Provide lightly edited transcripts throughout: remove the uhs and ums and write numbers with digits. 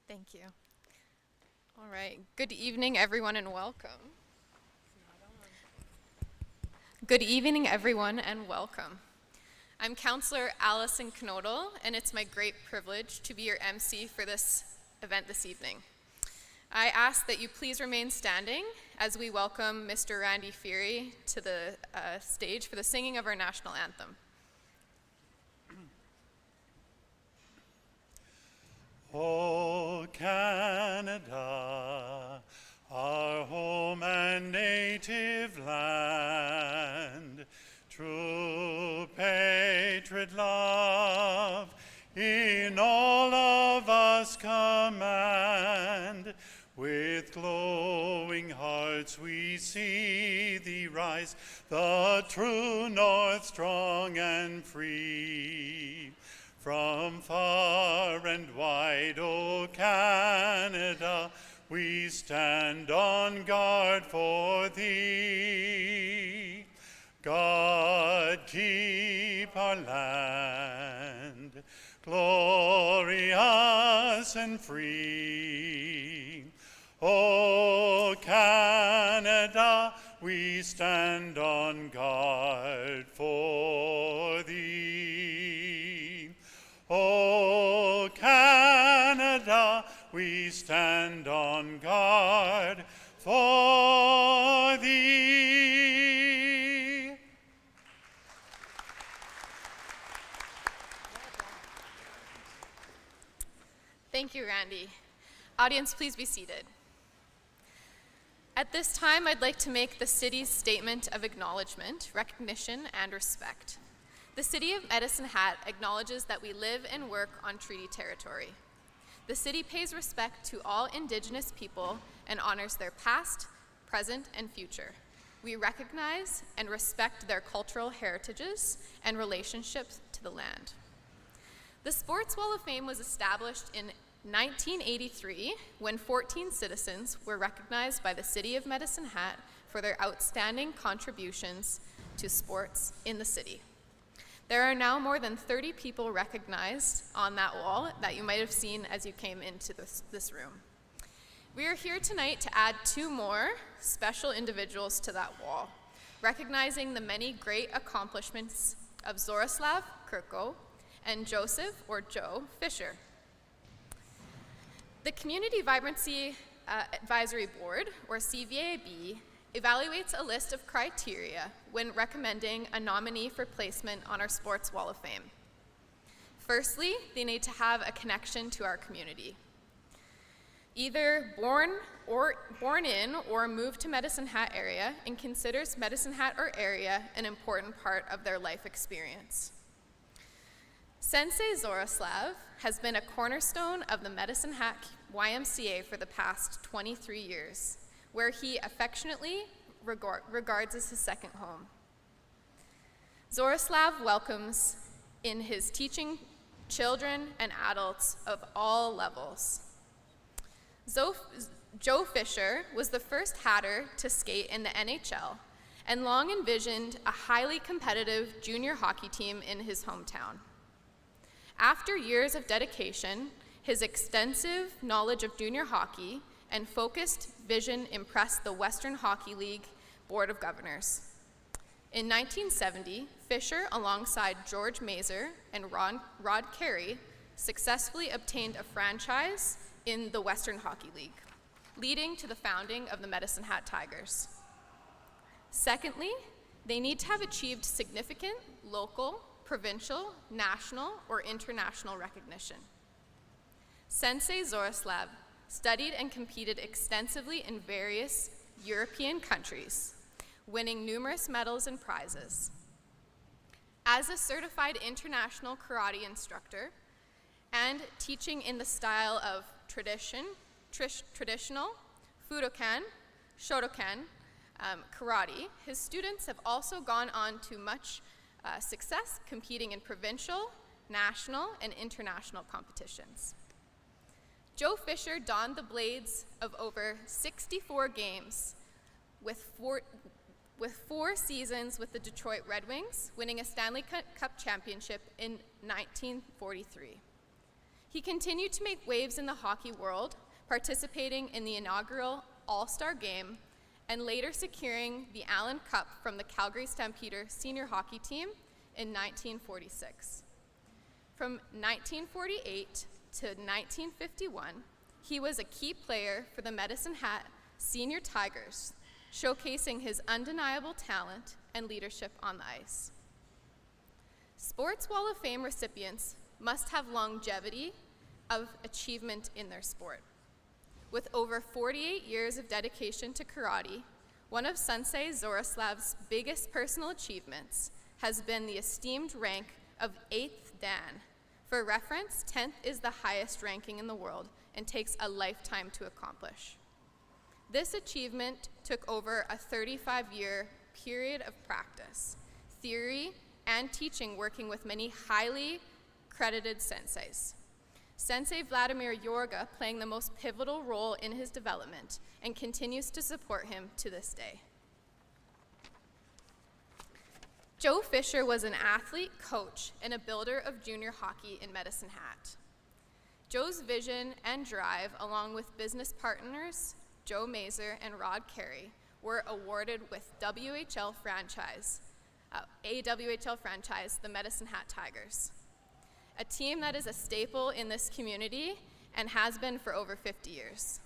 Thank you. All right. Good evening, everyone, and welcome. Good evening, everyone, and welcome. I'm Counselor Allison Knodel, and it's my great privilege to be your MC for this event this evening. I ask that you please remain standing as we welcome Mr. Randy Feary to the stage for the singing of our national anthem. O Canada, our home and native land, true patriot love in all of us command. With glowing hearts we see thee rise, the true north strong and free. From far and wide, O Canada, we stand on guard for thee. God keep our land glorious and free. O Canada, we stand on guard for thee. O Canada, we stand on guard for thee. Thank you, Randy. Audience, please be seated. At this time, I'd like to make the city's statement of acknowledgement, recognition, and respect. The City of Medicine Hat acknowledges that we live and work on treaty territory. The city pays respect to all Indigenous people and honors their past, present, and future. We recognize and respect their cultural heritages and relationships to the land. The Sports Wall of Fame was established in 1983 when 14 citizens were recognized by the City of Medicine Hat for their outstanding contributions to sports in the city. There are now more than 30 people recognized on that wall that you might have seen as you came into this room. We are here tonight to add 2 more special individuals to that wall, recognizing the many great accomplishments of Zorislav, Krco, and Joseph, or Joe, Fisher. The Community Vibrancy Advisory Board, or CVAB, evaluates a list of criteria when recommending a nominee for placement on our Sports Wall of Fame. Firstly, they need to have a connection to our community. Either born in or moved to Medicine Hat area and considers Medicine Hat or area an important part of their life experience. Sensei Zorislav has been a cornerstone of the Medicine Hat YMCA for the past 23 years, where he affectionately regards as his second home. Zorislav welcomes in his teaching children and adults of all levels. Joe Fisher was the first Hatter to skate in the NHL and long envisioned a highly competitive junior hockey team in his hometown. After years of dedication, his extensive knowledge of junior hockey and focused vision impressed the Western Hockey League Board of Governors. In 1970, Fisher, alongside George Mazer and Rod Carey, successfully obtained a franchise in the Western Hockey League, leading to the founding of the Medicine Hat Tigers. Secondly, they need to have achieved significant local, provincial, national, or international recognition. Sensei Zorislav studied and competed extensively in various European countries, winning numerous medals and prizes. As a certified international karate instructor and teaching in the style of traditional, Fudokan, Shotokan, karate, his students have also gone on to much success competing in provincial, national, and international competitions. Joe Fisher donned the blades of over 64 games with four seasons with the Detroit Red Wings, winning a Stanley Cup championship in 1943. He continued to make waves in the hockey world, participating in the inaugural All-Star Game and later securing the Allen Cup from the Calgary Stampeder senior hockey team in 1946. From 1948 to 1951, he was a key player for the Medicine Hat Senior Tigers, showcasing his undeniable talent and leadership on the ice. Sports Wall of Fame recipients must have longevity of achievement in their sport. With over 48 years of dedication to karate, one of Sensei Zorislav's biggest personal achievements has been the esteemed rank of 8th Dan. For reference, 10th is the highest ranking in the world and takes a lifetime to accomplish. This achievement took over a 35-year period of practice, theory, and teaching, working with many highly credited senseis. Sensei Vladimir Yorga playing the most pivotal role in his development and continues to support him to this day. Joe Fisher was an athlete, coach, and a builder of junior hockey in Medicine Hat. Joe's vision and drive, along with business partners Joe Mazer and Rod Carey, were awarded with a WHL franchise, the Medicine Hat Tigers, a team that is a staple in this community and has been for over 50 years.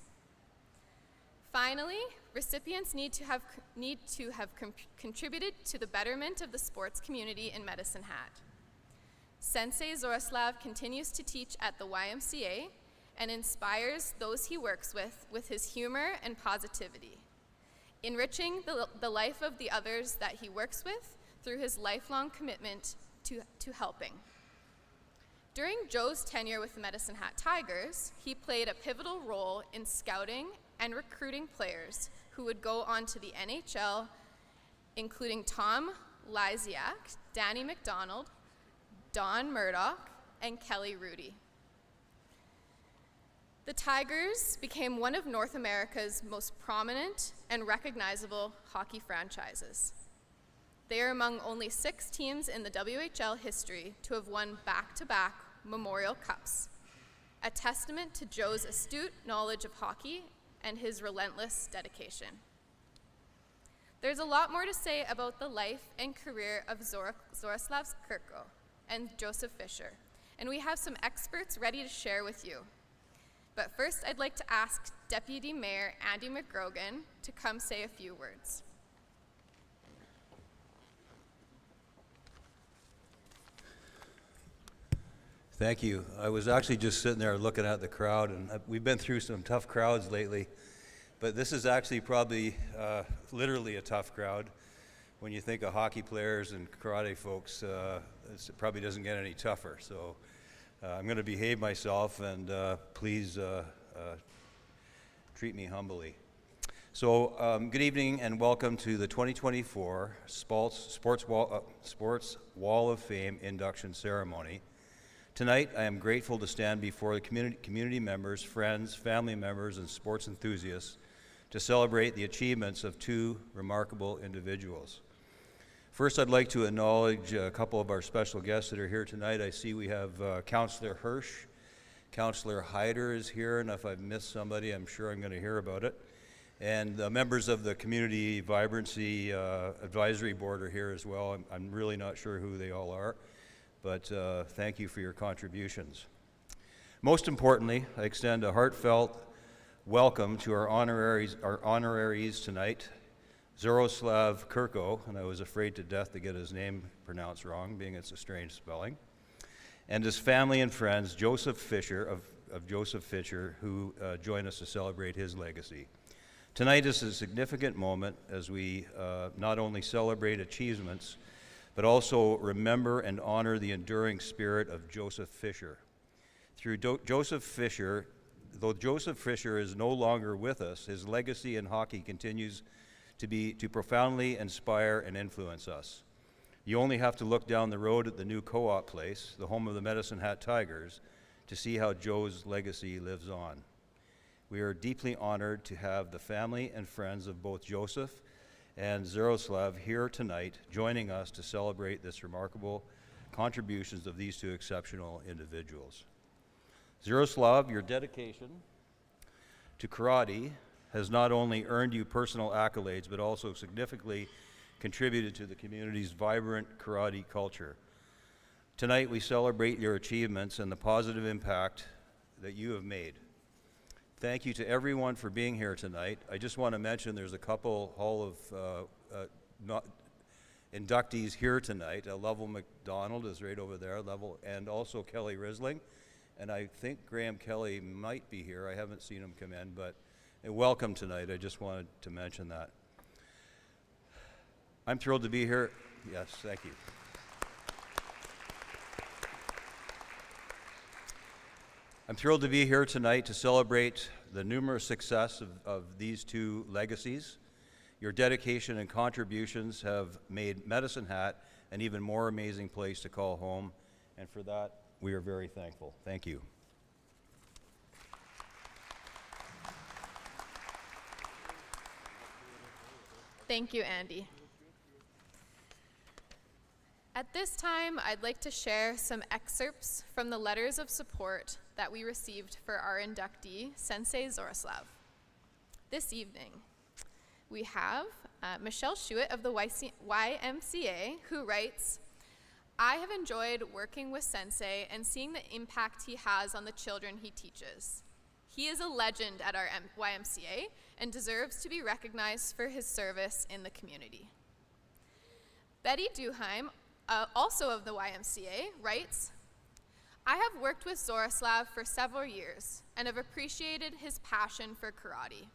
Finally, recipients need to have contributed to the betterment of the sports community in Medicine Hat. Sensei Zorislav continues to teach at the YMCA and inspires those he works with his humor and positivity, enriching the life of the others that he works with through his lifelong commitment to helping. During Joe's tenure with the Medicine Hat Tigers, he played a pivotal role in scouting and recruiting players who would go on to the NHL, including Tom Lysiak, Danny McDonald, Don Murdoch, and Kelly Rudy. The Tigers became one of North America's most prominent and recognizable hockey franchises. They are among only 6 teams in the WHL history to have won back-to-back Memorial Cups, a testament to Joe's astute knowledge of hockey and his relentless dedication. There's a lot more to say about the life and career of Zorislav Krco and Joseph Fisher, and we have some experts ready to share with you. But first, I'd like to ask Deputy Mayor Andy McGrogan to come say a few words. Thank you. I was actually just sitting there looking at the crowd, and we've been through some tough crowds lately, but this is actually probably literally a tough crowd. When you think of hockey players and karate folks, it probably doesn't get any tougher. So I'm going to behave myself, and please treat me humbly. So good evening and welcome to the 2024 Sports Wall of Fame induction ceremony. Tonight, I am grateful to stand before the community members, friends, family members, and sports enthusiasts to celebrate the achievements of 2 remarkable individuals. First, I'd like to acknowledge a couple of our special guests that are here tonight. I see we have Councillor Hirsch, Councillor Hyder is here, and if I've missed somebody, I'm sure I'm going to hear about it. And members of the Community Vibrancy Advisory Board are here as well. I'm really not sure who they all are, but thank you for your contributions. Most importantly, I extend a heartfelt welcome to our honoraries tonight, Zorislav Krco, and I was afraid to death to get his name pronounced wrong, being it's a strange spelling, and his family and friends, Joseph Fisher of Joseph Fisher, who join us to celebrate his legacy. Tonight is a significant moment as we not only celebrate achievements, but also remember and honor the enduring spirit of Joseph Fisher. Through Joseph Fisher, though Joseph Fisher is no longer with us, his legacy in hockey continues to profoundly inspire and influence us. You only have to look down the road at the new co-op place, the home of the Medicine Hat Tigers, to see how Joe's legacy lives on. We are deeply honored to have the family and friends of both Joseph and Zorislav here tonight, joining us to celebrate this remarkable contributions of these 2 exceptional individuals. Zorislav, your dedication to karate has not only earned you personal accolades, but also significantly contributed to the community's vibrant karate culture. Tonight, we celebrate your achievements and the positive impact that you have made. Thank you to everyone for being here tonight. I just want to mention there's a couple Hall of inductees here tonight. Lovell McDonald is right over there, and also Kelly Risling. And I think Graham Kelly might be here. I haven't seen him come in, but welcome tonight. I just wanted to mention that. I'm thrilled to be here. Yes, thank you. I'm thrilled to be here tonight to celebrate the numerous success of these two legacies. Your dedication and contributions have made Medicine Hat an even more amazing place to call home, and for that, we are very thankful. Thank you. Thank you, Andy. At this time, I'd like to share some excerpts from the letters of support that we received for our inductee, Sensei Zorislav. This evening, we have Michelle Schuett of the YMCA, who writes, "I have enjoyed working with Sensei and seeing the impact he has on the children he teaches. He is a legend at our YMCA and deserves to be recognized for his service in the community." Betty Duheim, also of the YMCA, writes, "I have worked with Zorislav for several years and have appreciated his passion for karate.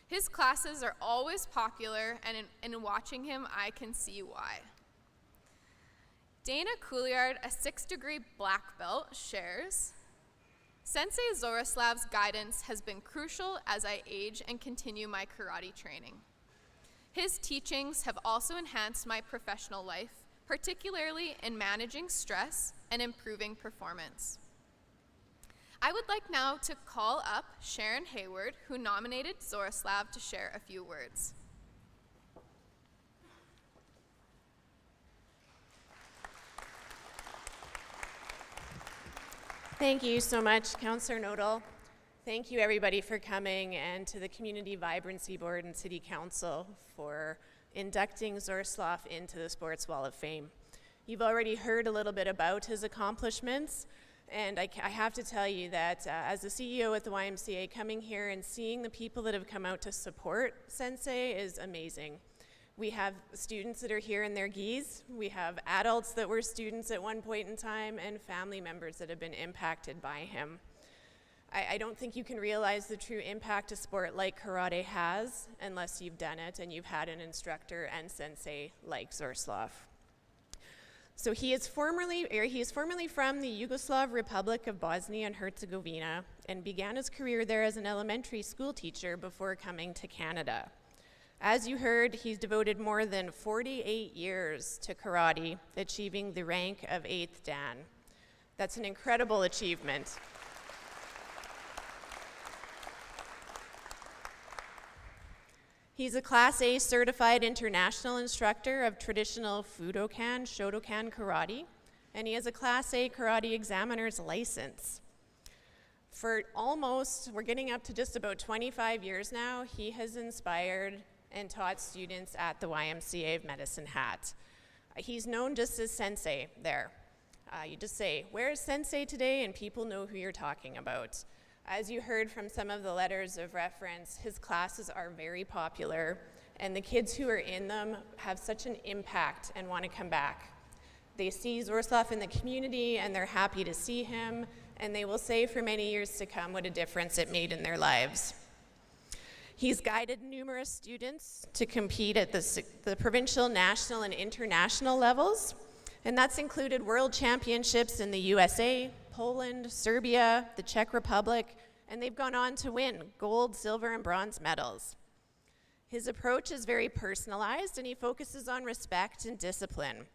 His classes are always popular, and in watching him, I can see why." Dana Couliard, a 6th-degree black belt, shares, "Sensei Zorislav's guidance has been crucial as I age and continue my karate training. His teachings have also enhanced my professional life, particularly in managing stress and improving performance." I would like now to call up Sharon Hayward, who nominated Zorislav to share a few words. Thank you so much, Councillor Nodal. Thank you, everybody, for coming, and to the Community Vibrancy Board and City Council for inducting Zorislav into the Sports Wall of Fame. You've already heard a little bit about his accomplishments, and I have to tell you that as the CEO at the YMCA, coming here and seeing the people that have come out to support Sensei is amazing. We have students that are here in their gis, we have adults that were students at one point in time, and family members that have been impacted by him. I don't think you can realize the true impact a sport like karate has unless you've done it and you've had an instructor and sensei like Zorislav. So he is formerly from the Yugoslav Republic of Bosnia and Herzegovina and began his career there as an elementary school teacher before coming to Canada. As you heard, he's devoted more than 48 years to karate, achieving the rank of 8th Dan. That's an incredible achievement. He's a Class A certified international instructor of traditional Fudokan, Shotokan karate, and he has a Class A karate examiner's license. For we're getting up to just about 25 years now, he has inspired and taught students at the YMCA of Medicine Hat. He's known just as Sensei there. You just say, "Where's Sensei today?" and people know who you're talking about. As you heard from some of the letters of reference, his classes are very popular, and the kids who are in them have such an impact and want to come back. They see Zorislav in the community, and they're happy to see him, and they will say for many years to come what a difference it made in their lives. He's guided numerous students to compete at the provincial, national, and international levels, and that's included world championships in the USA, Poland, Serbia, the Czech Republic, and they've gone on to win gold, silver, and bronze medals. His approach is very personalized, and he focuses on respect and discipline.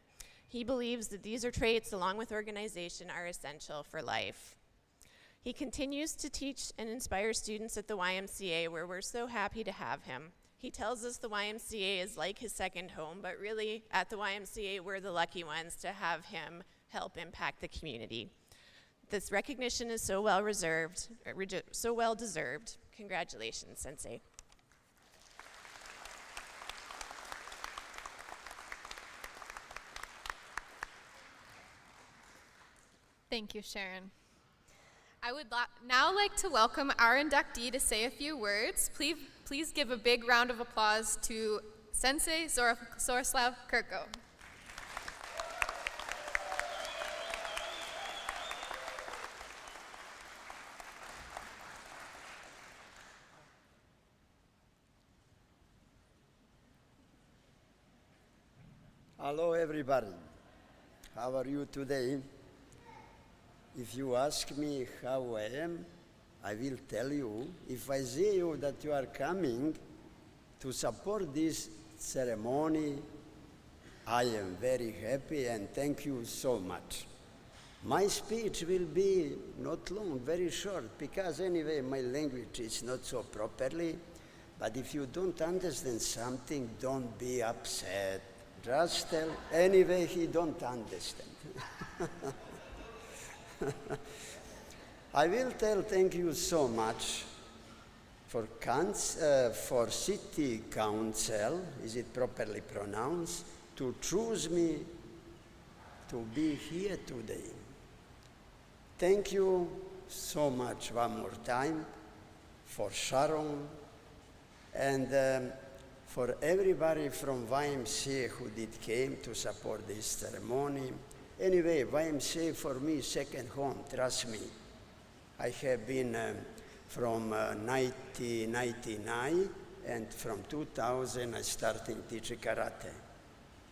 He believes that these are traits, along with organization, are essential for life. He continues to teach and inspire students at the YMCA, where we're so happy to have him. He tells us the YMCA is like his second home, but really at the YMCA, we're the lucky ones to have him help impact the community. This recognition is so well so well deserved. Congratulations, Sensei. Thank you, Sharon. I would now like to welcome our inductee to say a few words. Please give a big round of applause to Sensei Zorislav Krco. Hello, everybody. How are you today? If you ask me how I am, I will tell you. If I see you that you are coming to support this ceremony, I am very happy and thank you so much. My speech will be not long, very short, because anyway my language is not so properly. But if you don't understand something, don't be upset. Just tell, anyway he don't understand. I will tell thank you so much for City Council, is it properly pronounced, to choose me to be here today. Thank you so much one more time for Sharon and for everybody from YMCA who came to support this ceremony. Anyway, YMCA for me second home, trust me. I have been from 1999 and from 2000 I started teaching karate.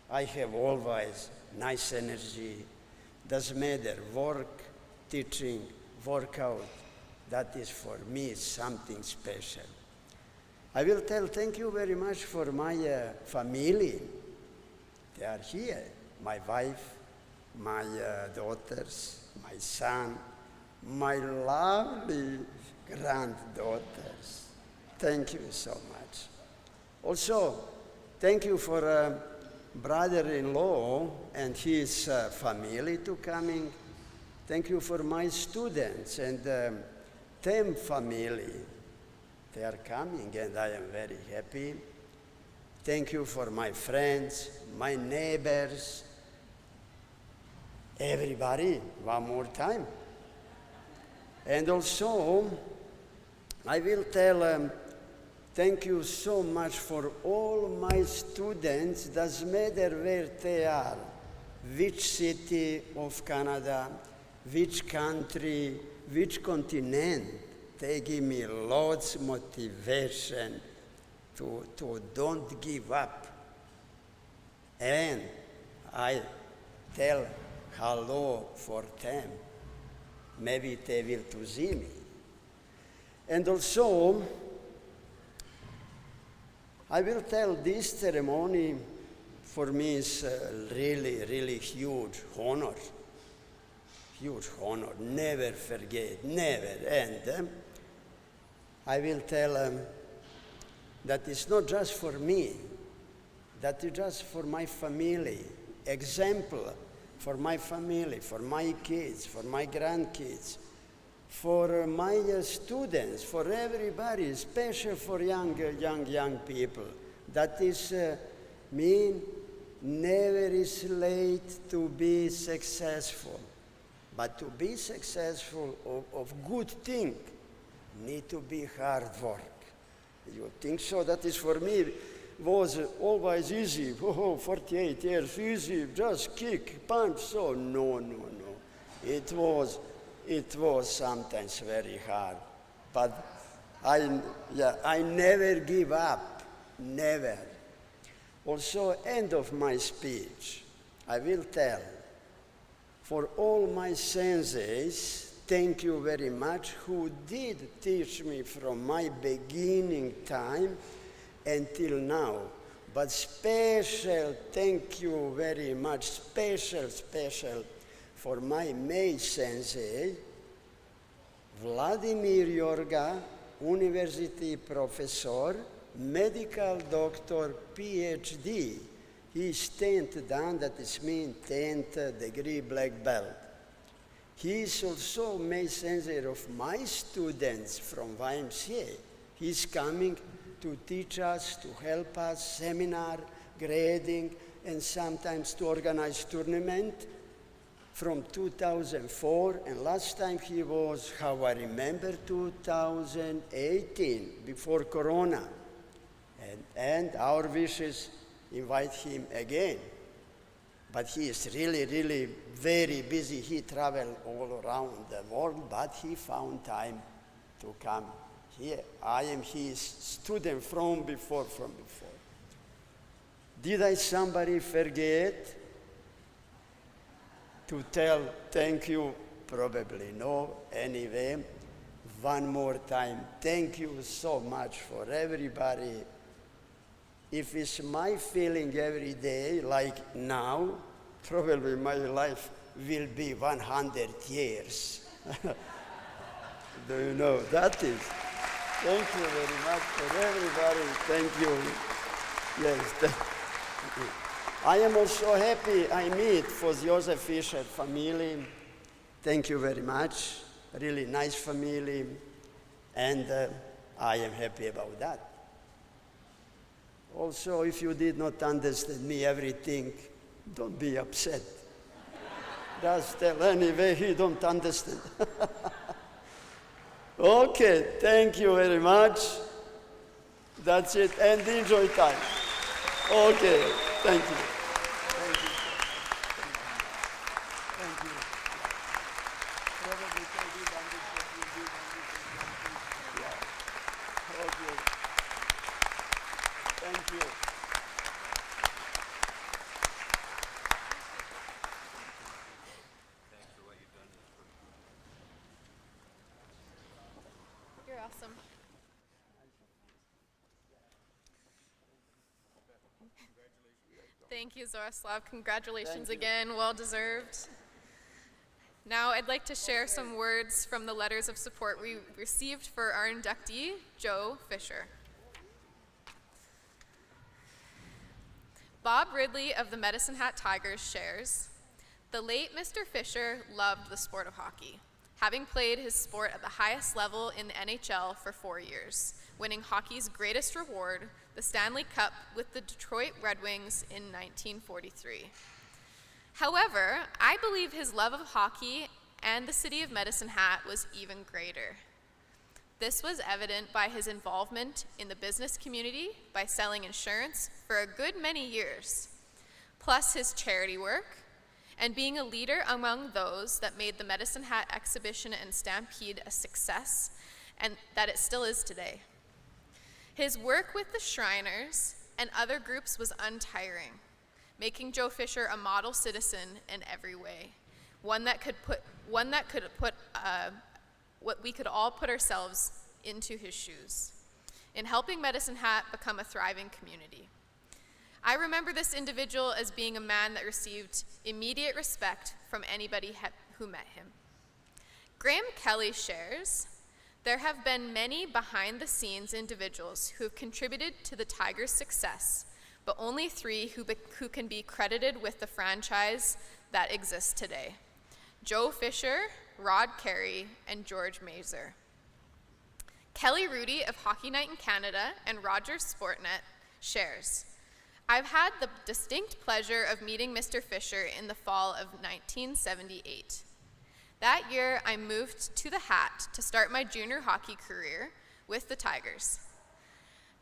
I have always nice energy, doesn't matter, work, teaching, workout, that is for me something special. I will tell thank you very much for my family. They are here, my wife, my daughters, my son, my lovely granddaughters. Thank you so much. Also, thank you for brother-in-law and his family to coming. Thank you for my students and them family. They are coming and I am very happy. Thank you for my friends, my neighbors, everybody, one more time. And also, I will tell thank you so much for all my students, doesn't matter where they are, which city of Canada, which country, which continent. They give me lots of motivation to don't give up. And I tell hello for them. Maybe they will to see me. And also, I will tell this ceremony for me is really, really huge honor. Huge honor, never forget, never. And I will tell that it's not just for me, that is just for my family, example for my family, for my kids, for my grandkids, for my students, for everybody, especially for young people. That is mean never is late to be successful. But to be successful of good thing, need to be hard work. You think so? That is for me, was always easy. Oh, 48 years, easy, just kick, punch, so no. It was sometimes very hard. But I never give up, never. Also, end of my speech, I will tell, for all my senseis, thank you very much, who did teach me from my beginning time until now. But special thank you very much, special for my May sensei, Vladimir Jorga, university professor, medical doctor, PhD. He is 10th dan, that is mean 10th degree black belt. He is also messenger of my students from YMCA. He's coming to teach us, to help us, seminar, grading, and sometimes to organize tournament from 2004. And last time he was, how I remember, 2018, before Corona. And our wish is invite him again. But he is really, really very busy. He traveled all around the world, but he found time to come here. I am his student from before. Did I somebody forget to tell thank you? Probably no. Anyway, one more time, thank you so much for everybody. If it's my feeling every day, like now, probably my life will be 100 years. Do you know that is? Thank you very much for everybody. Thank you. Yes. Thank you. I am also happy I meet for the Josef Fischer family. Thank you very much. Really nice family. And I am happy about that. Also, if you did not understand me everything, don't be upset. Just tell anyway, he don't understand. Okay, thank you very much. That's it, and enjoy time. Okay, thank you. Thank you. Thank you. Probably can be done this, what you did, yeah. Okay. Thank you. You're awesome. Thank you, Zorislav. Congratulations again. Well deserved. Now I'd like to share some words from the letters of support we received for our inductee, Joe Fisher. Bob Ridley of the Medicine Hat Tigers shares, "The late Mr. Fisher loved the sport of hockey, having played his sport at the highest level in the NHL for 4 years, winning hockey's greatest reward, the Stanley Cup with the Detroit Red Wings in 1943. However, I believe his love of hockey and the city of Medicine Hat was even greater. This was evident by his involvement in the business community by selling insurance for a good many years, plus his charity work, and being a leader among those that made the Medicine Hat exhibition and stampede a success, and that it still is today. His work with the Shriners and other groups was untiring, making Joe Fisher a model citizen in every way, one that could put what we could all put ourselves into his shoes, in helping Medicine Hat become a thriving community. I remember this individual as being a man that received immediate respect from anybody who met him." Graham Kelly shares, "There have been many behind-the-scenes individuals who have contributed to the Tigers' success, but only 3 who can be credited with the franchise that exists today: Joe Fisher, Rod Carey, and George Mazer." Kelly Rudy of Hockey Night in Canada and Rogers Sportnet shares, "I've had the distinct pleasure of meeting Mr. Fisher in the fall of 1978. That year, I moved to the Hat to start my junior hockey career with the Tigers.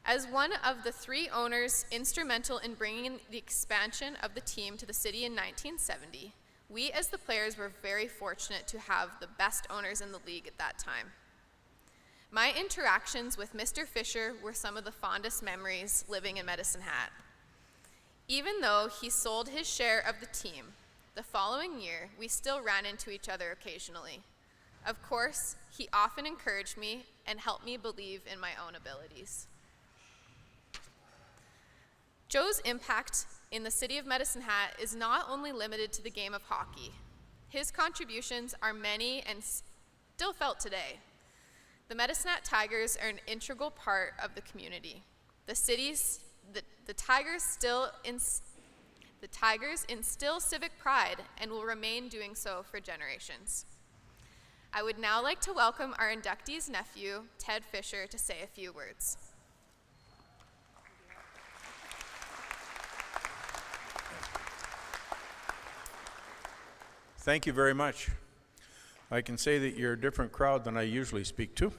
As one of the 3 owners instrumental in bringing the expansion of the team to the city in 1970, we as the players were very fortunate to have the best owners in the league at that time. My interactions with Mr. Fisher were some of the fondest memories living in Medicine Hat. Even though he sold his share of the team, the following year, we still ran into each other occasionally. Of course, he often encouraged me and helped me believe in my own abilities." Joe's impact in the city of Medicine Hat is not only limited to the game of hockey. His contributions are many and still felt today. The Medicine Hat Tigers are an integral part of the community. The Tigers instill civic pride and will remain doing so for generations. I would now like to welcome our inductee's nephew, Ted Fisher, to say a few words. Thank you very much. I can say that you're a different crowd than I usually speak to.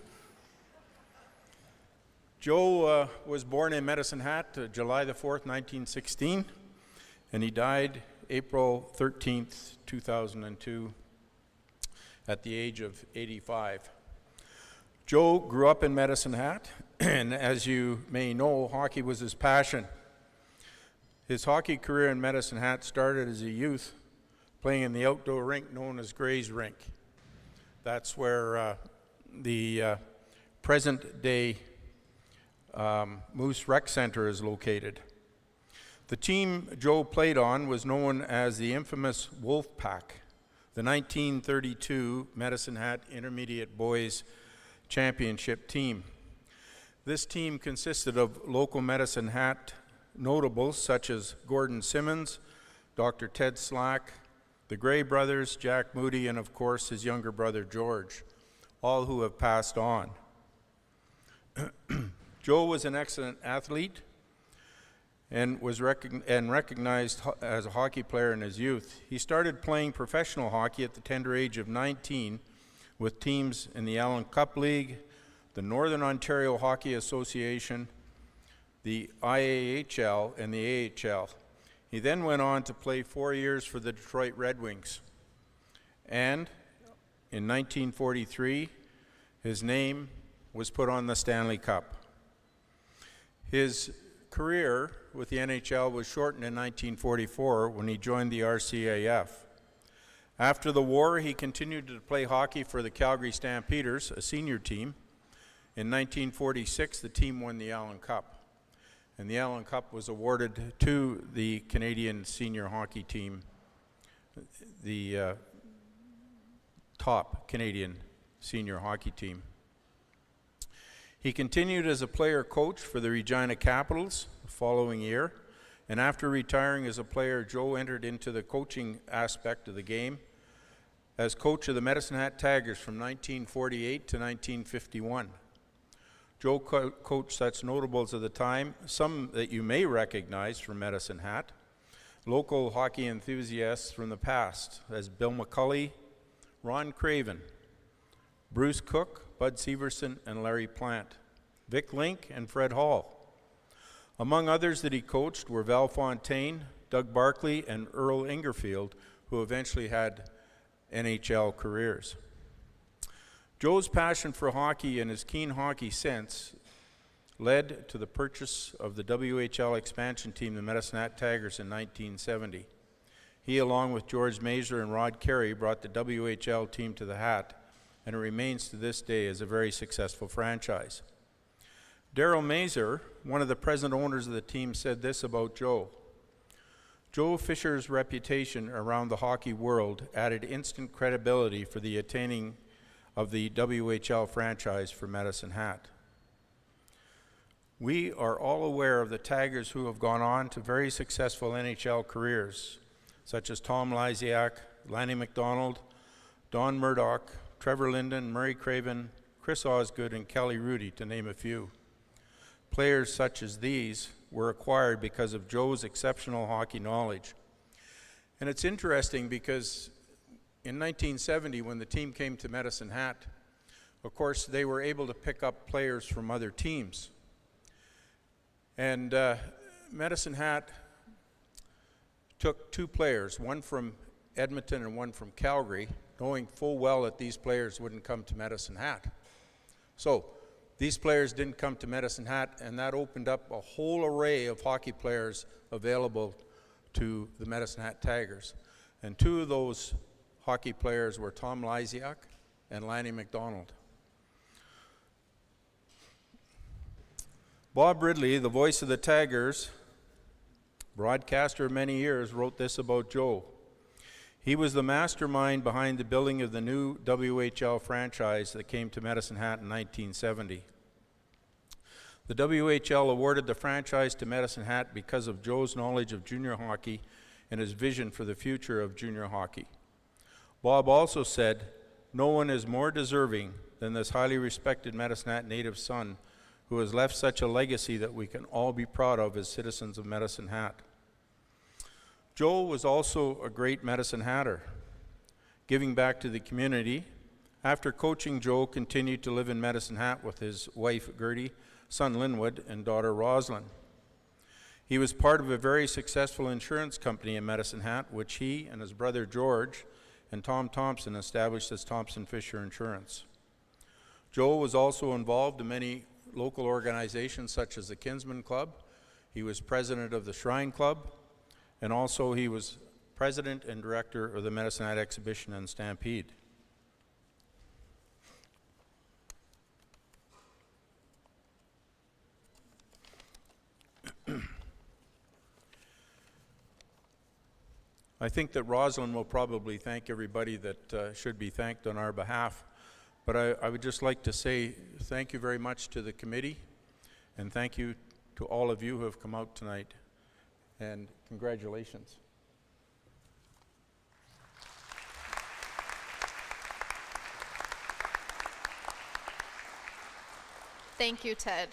Joe was born in Medicine Hat, July the 4th, 1916, and he died April 13th, 2002, at the age of 85. Joe grew up in Medicine Hat, and as you may know, hockey was his passion. His hockey career in Medicine Hat started as a youth, playing in the outdoor rink known as Gray's Rink. That's where the present-day Moose Rec Center is located. The team Joe played on was known as the infamous Wolf Pack, the 1932 Medicine Hat Intermediate Boys Championship team. This team consisted of local Medicine Hat notables such as Gordon Simmons, Dr. Ted Slack, the Gray brothers, Jack Moody, and of course his younger brother George, all who have passed on. Joe was an excellent athlete and was recognized as a hockey player in his youth. He started playing professional hockey at the tender age of 19 with teams in the Allen Cup League, the Northern Ontario Hockey Association, the IAHL, and the AHL. He then went on to play 4 years for the Detroit Red Wings. And in 1943, his name was put on the Stanley Cup. His career with the NHL was shortened in 1944 when he joined the RCAF. After the war, he continued to play hockey for the Calgary Stampeders, a senior team. In 1946, the team won the Allen Cup. And the Allen Cup was awarded to the Canadian senior hockey team, the top Canadian senior hockey team. He continued as a player-coach for the Regina Capitals the following year, and after retiring as a player, Joe entered into the coaching aspect of the game as coach of the Medicine Hat Tigers from 1948 to 1951. Joe coached such notables of the time, some that you may recognize from Medicine Hat, local hockey enthusiasts from the past, as Bill McCulley, Ron Craven, Bruce Cook, Bud Severson, and Larry Plant, Vic Link, and Fred Hall. Among others that he coached were Val Fontaine, Doug Barkley, and Earl Ingerfield, who eventually had NHL careers. Joe's passion for hockey and his keen hockey sense led to the purchase of the WHL expansion team, the Medicine Hat Tigers, in 1970. He, along with George Mazur and Rod Carey, brought the WHL team to the Hat, and it remains to this day as a very successful franchise. Daryl Mazur, one of the present owners of the team, said this about Joe. Joe Fisher's reputation around the hockey world added instant credibility for the attaining of the WHL franchise for Medicine Hat. We are all aware of the Tigers who have gone on to very successful NHL careers, such as Tom Lysiak, Lanny McDonald, Don Murdoch, Trevor Linden, Murray Craven, Chris Osgood, and Kelly Rudy, to name a few. Players such as these were acquired because of Joe's exceptional hockey knowledge. And it's interesting because in 1970, when the team came to Medicine Hat, of course, they were able to pick up players from other teams. And Medicine Hat took two players, one from Edmonton and one from Calgary, knowing full well that these players wouldn't come to Medicine Hat. So these players didn't come to Medicine Hat, and that opened up a whole array of hockey players available to the Medicine Hat Tigers. And two of those hockey players were Tom Lysiak and Lanny McDonald. Bob Ridley, the voice of the Tigers, broadcaster of many years, wrote this about Joe. He was the mastermind behind the building of the new WHL franchise that came to Medicine Hat in 1970. The WHL awarded the franchise to Medicine Hat because of Joe's knowledge of junior hockey and his vision for the future of junior hockey. Bob also said No one is more deserving than this highly respected Medicine Hat native son who has left such a legacy that we can all be proud of as citizens of Medicine Hat. Joe was also a great Medicine Hatter, giving back to the community. After coaching, Joe continued to live in Medicine Hat with his wife Gertie, son Linwood, and daughter Roslyn. He was part of a very successful insurance company in Medicine Hat, which he and his brother George and Tom Thompson established as Thompson Fisher Insurance. Joe was also involved in many local organizations such as the Kinsman Club. He was president of the Shrine Club, and also he was president and director of the Medicine Hat Exhibition and Stampede. I think that Roslyn will probably thank everybody that should be thanked on our behalf. But I would just like to say thank you very much to the committee, and thank you to all of you who have come out tonight, and congratulations. Thank you, Ted.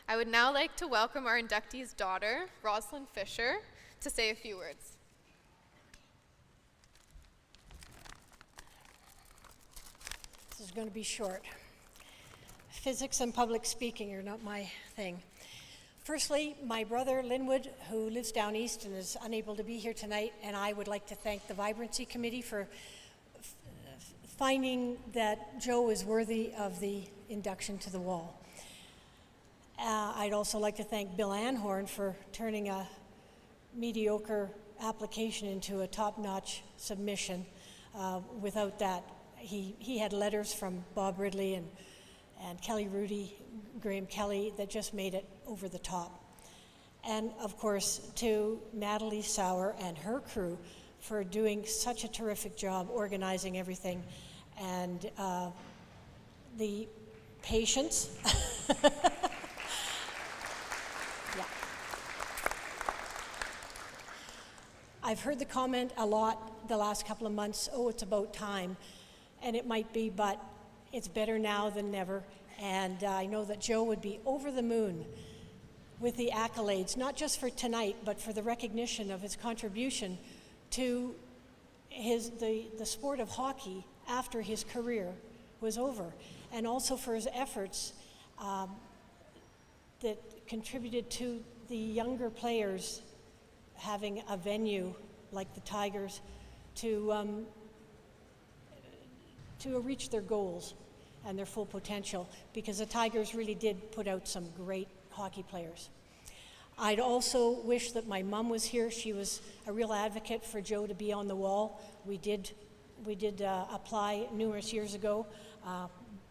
I would now like to welcome our inductee's daughter, Roslyn Fisher, to say a few words. This is going to be short. Physics and public speaking are not my thing. Firstly, my brother Linwood, who lives down east and is unable to be here tonight, and I would like to thank the Vibrancy Committee for finding that Joe is worthy of the induction to the wall. I'd also like to thank Bill Anhorn for turning a mediocre application into a top-notch submission. Without that, he had letters from Bob Ridley and Kelly Rudy, Graham Kelly, that just made it over the top. And of course, to Natalie Sauer and her crew for doing such a terrific job organizing everything, and the patience. Yeah. I've heard the comment a lot the last couple of months, oh, it's about time. And it might be, but it's better now than never. And I know that Joe would be over the moon with the accolades, not just for tonight, but for the recognition of his contribution to the sport of hockey after his career was over, and also for his efforts that contributed to the younger players having a venue like the Tigers to reach their goals and their full potential, because the Tigers really did put out some great hockey players. I'd also wish that my mom was here. She was a real advocate for Joe to be on the wall. We did apply numerous years ago,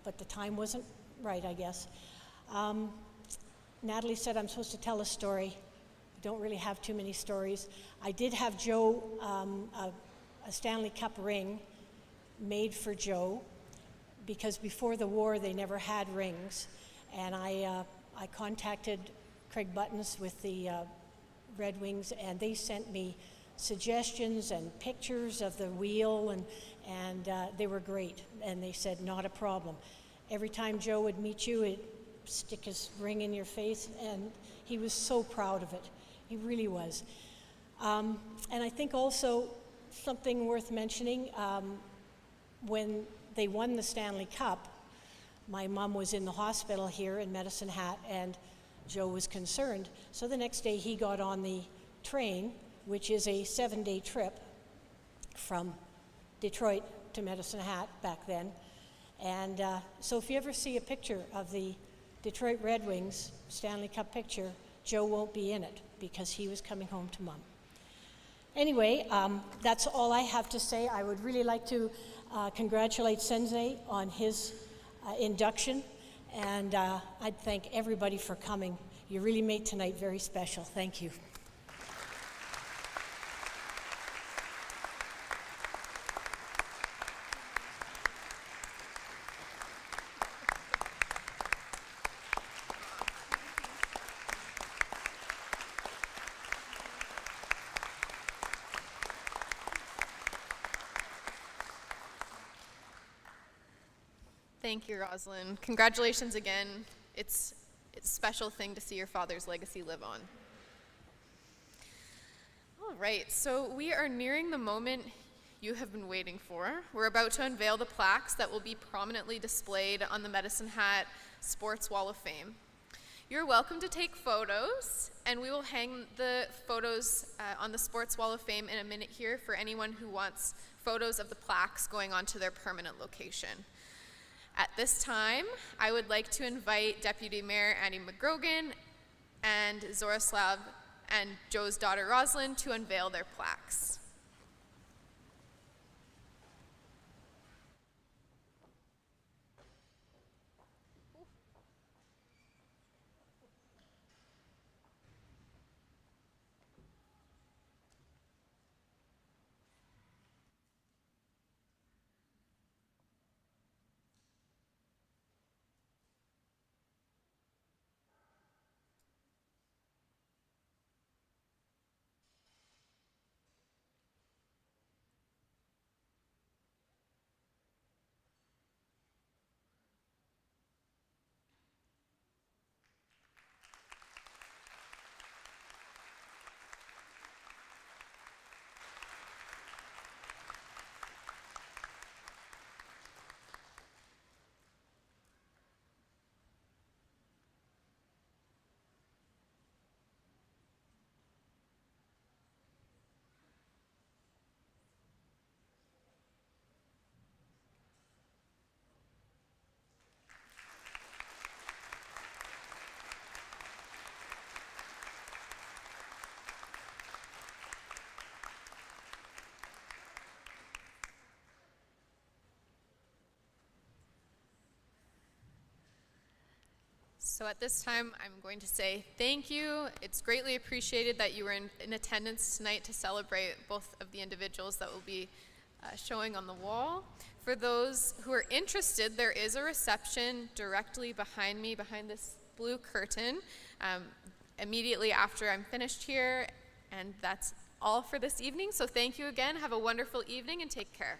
but the time wasn't right, I guess. Natalie said I'm supposed to tell a story. I don't really have too many stories. I did have Joe a Stanley Cup ring made for Joe, because before the war they never had rings, and I contacted Craig Buttons with the Red Wings, and they sent me suggestions and pictures of the wheel, and they were great, and they said not a problem. Every time Joe would meet you, he'd stick his ring in your face, and he was so proud of it. He really was. And I think also something worth mentioning, when they won the Stanley Cup, my mom was in the hospital here in Medicine Hat, and Joe was concerned. So the next day he got on the train, which is a 7-day trip from Detroit to Medicine Hat back then. And so if you ever see a picture of the Detroit Red Wings Stanley Cup picture, Joe won't be in it because he was coming home to Mom. Anyway, that's all I have to say. I would really like to congratulate Sensei on his induction, and I'd thank everybody for coming. You really made tonight very special. Thank you. Thank you, Rosalind. Congratulations again. It's a special thing to see your father's legacy live on. All right, so we are nearing the moment you have been waiting for. We're about to unveil the plaques that will be prominently displayed on the Medicine Hat Sports Wall of Fame. You're welcome to take photos, and we will hang the photos on the Sports Wall of Fame in a minute here for anyone who wants photos of the plaques going on to their permanent location. At this time, I would like to invite Deputy Mayor Andy McGrogan and Zorislav and Joe's daughter Rosalind to unveil their plaques. So at this time, I'm going to say thank you. It's greatly appreciated that you were in attendance tonight to celebrate both of the individuals that will be showing on the wall. For those who are interested, there is a reception directly behind me, behind this blue curtain, immediately after I'm finished here. And that's all for this evening. So thank you again. Have a wonderful evening and take care.